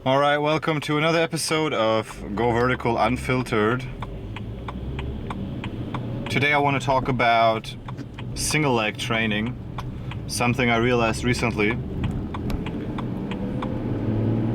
Alright, welcome to another episode of Go Vertical Unfiltered. Today I want to talk about single leg training, something I realized recently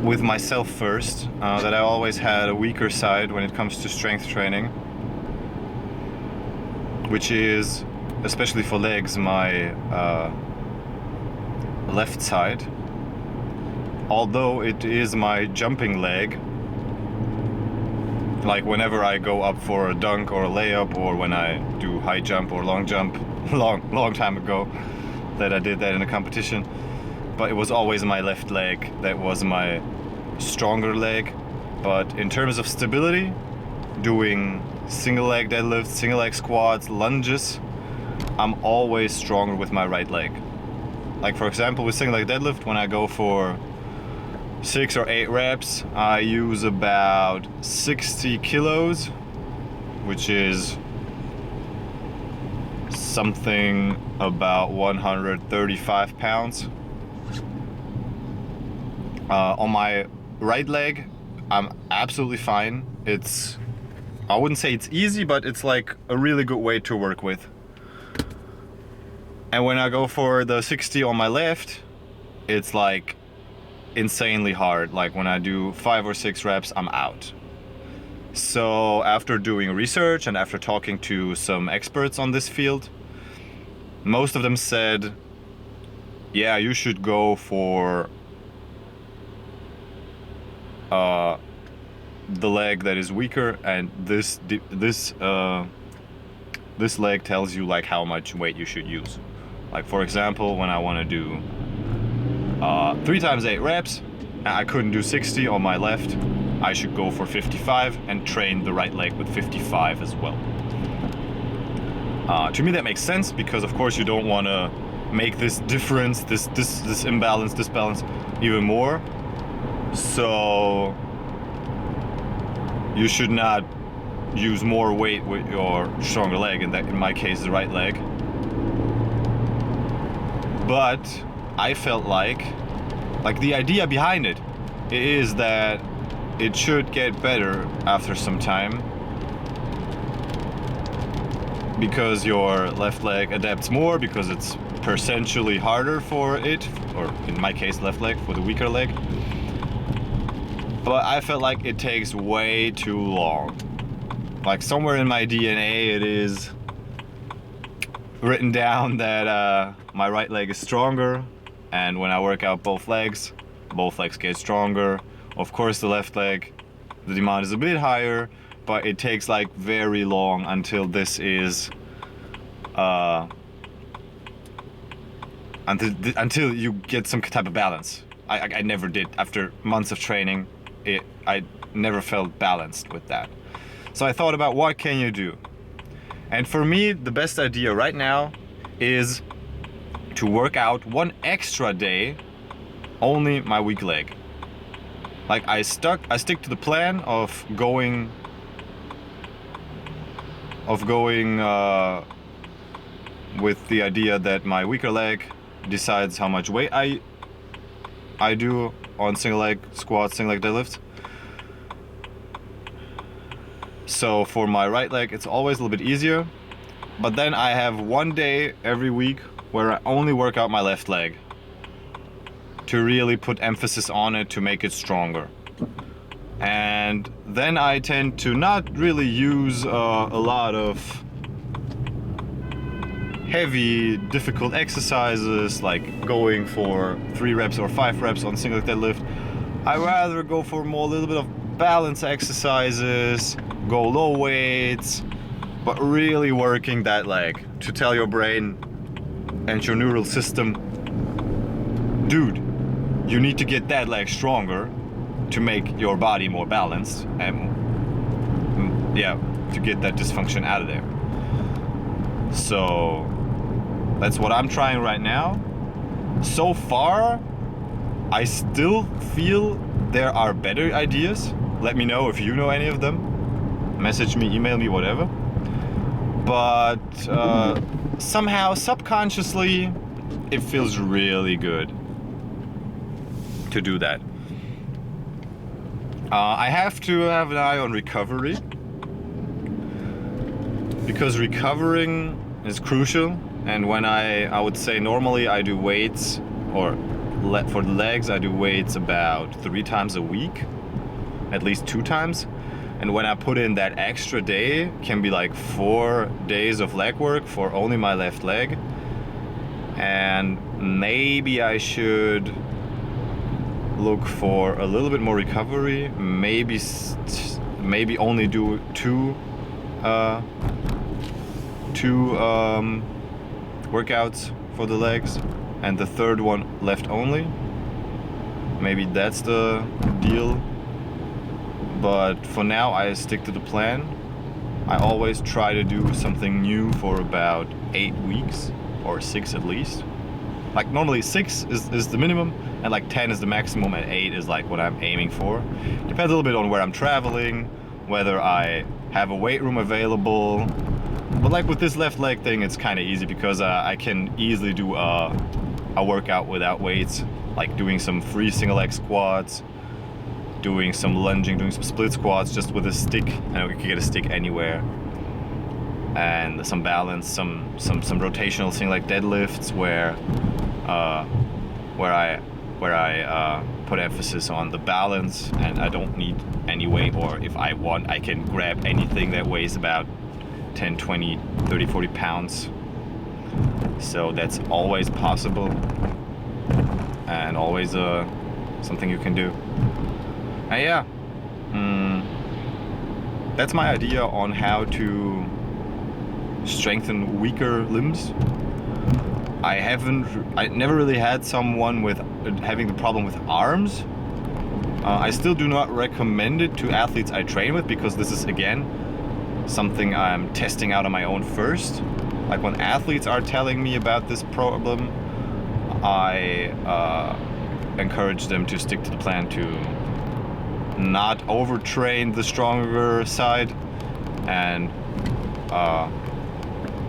with myself first, that I always had a weaker side when it comes to strength training, which is, especially for legs, my left side. Although it is my jumping leg, like whenever I go up for a dunk or a layup, or when I do high jump or long jump, long time ago that I did that in a competition, but it was always my left leg that was my stronger leg. But in terms of stability, doing single leg deadlifts, single leg squats, lunges, I'm always stronger with my right leg. Like for example, with single leg deadlift, when I go for 6 or 8 reps, I use about 60 kilos, which is something about 135 pounds. On my right leg, I'm absolutely fine. I wouldn't say it's easy, but it's like a really good weight to work with. And when I go for the 60 on my left, it's like insanely hard. Like when I do 5 or 6 reps, I'm out. So after doing research and after talking to some experts on this field, most of them said, yeah, you should go for the leg that is weaker, and this leg tells you like how much weight you should use. Like for example, when I want to do 3 times 8 reps, and I couldn't do 60 on my left, I should go for 55 and train the right leg with 55 as well. To me that makes sense, because of course you don't want to make this difference, this imbalance, this balance even more. So you should not use more weight with your stronger leg, and that in my case the right leg. But I felt like the idea behind it is that it should get better after some time, because your left leg adapts more, because it's percentually harder for it, or in my case left leg, for the weaker leg. But I felt like it takes way too long. Like somewhere in my DNA it is written down that my right leg is stronger, and when I work out both legs get stronger. Of course the left leg, the demand is a bit higher, but it takes like very long until this is until you get some type of balance. I never did. After months of training, I never felt balanced with that. So I thought about what can you do? And for me, the best idea right now is to work out one extra day only my weak leg. Like I stick to the plan of going with the idea that my weaker leg decides how much weight I do on single leg squats, single leg deadlifts. So for my right leg, it's always a little bit easier. But then I have one day every week where I only work out my left leg, to really put emphasis on it, to make it stronger. And then I tend to not really use a lot of heavy, difficult exercises, like going for 3 reps or 5 reps on single leg deadlift. I rather go for a little bit of balance exercises, go low weights, but really working that leg to tell your brain and your neural system, dude, you need to get that leg stronger to make your body more balanced, and to get that dysfunction out of there. So that's what I'm trying right now. So far, I still feel there are better ideas. Let me know if you know any of them. Message me, email me, whatever. But somehow, subconsciously, it feels really good to do that. I have to have an eye on recovery, because recovering is crucial. And when I would say normally I do weights, or for the legs I do weights about 3 times a week, at least 2 times. And when I put in that extra day, can be like 4 days of leg work for only my left leg. And maybe I should look for a little bit more recovery. Maybe only do two workouts for the legs, and the third one left only. Maybe that's the deal. But for now, I stick to the plan. I always try to do something new for about 8 weeks, or 6 at least. Like normally 6 is the minimum, and like 10 is the maximum, and 8 is like what I'm aiming for. Depends a little bit on where I'm traveling, whether I have a weight room available. But like with this left leg thing, it's kind of easy because I can easily do a workout without weights, like doing some free single leg squats, doing some lunging, doing some split squats just with a stick. I know you can get a stick anywhere, and some balance, some rotational single leg deadlifts where I put emphasis on the balance, and I don't need any weight, or if I want, I can grab anything that weighs about 10, 20, 30, 40 pounds. So that's always possible, and always something you can do. And yeah, that's my idea on how to strengthen weaker limbs. I never really had someone with having the problem with arms. I still do not recommend it to athletes I train with, because this is again something I'm testing out on my own first. Like when athletes are telling me about this problem, I encourage them to stick to the plan, to not overtrain the stronger side, and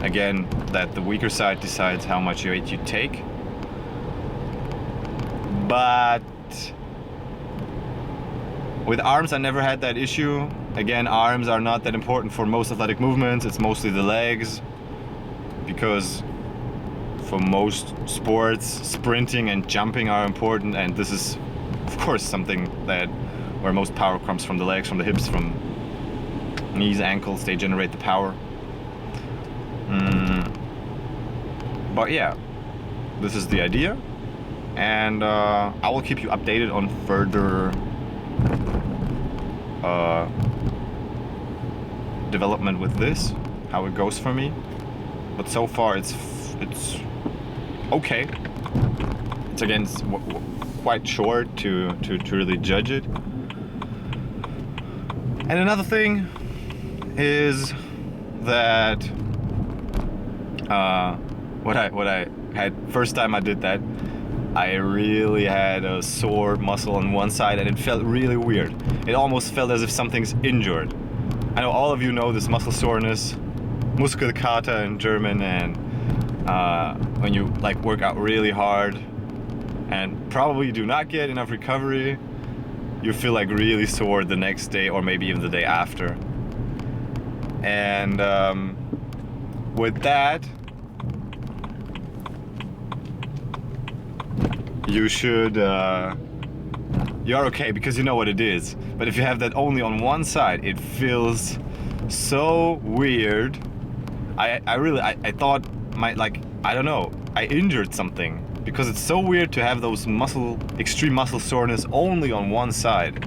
again, that the weaker side decides how much weight you take. But with arms, I never had that issue. Again, arms are not that important for most athletic movements. It's mostly the legs, because for most sports, sprinting and jumping are important, and this is of course something where most power comes from the legs, from the hips, from knees, ankles. They generate the power. But yeah, this is the idea, and I will keep you updated on further development with this, how it goes for me. But so far it's okay. It's again quite short to really judge it. And another thing is that what I had first time I did that, I really had a sore muscle on one side, and it felt really weird. It almost felt as if something's injured. I know all of you know this muscle soreness, Muskelkater in German, and when you like work out really hard and probably do not get enough recovery, you feel like really sore the next day, or maybe even the day after. And with that, you should you're okay, because you know what it is. But if you have that only on one side, it feels so weird. I thought I don't know, I injured something, because it's so weird to have those extreme muscle soreness only on one side.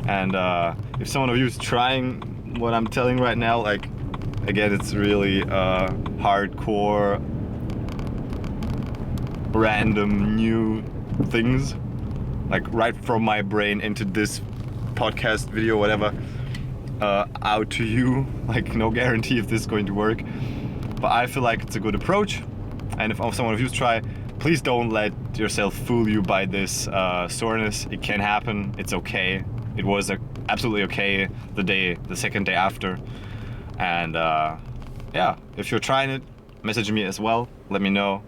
And if someone of you is trying what I'm telling right now, like, again, it's really hardcore, random new things, like right from my brain into this podcast video, whatever, out to you. Like, no guarantee if this is going to work, but I feel like it's a good approach. And if someone of you try, please don't let yourself fool you by this soreness. It can happen. It's okay. It was absolutely okay the second day after. And yeah, if you're trying it, message me as well. Let me know.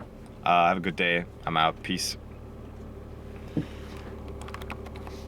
Have a good day. I'm out. Peace.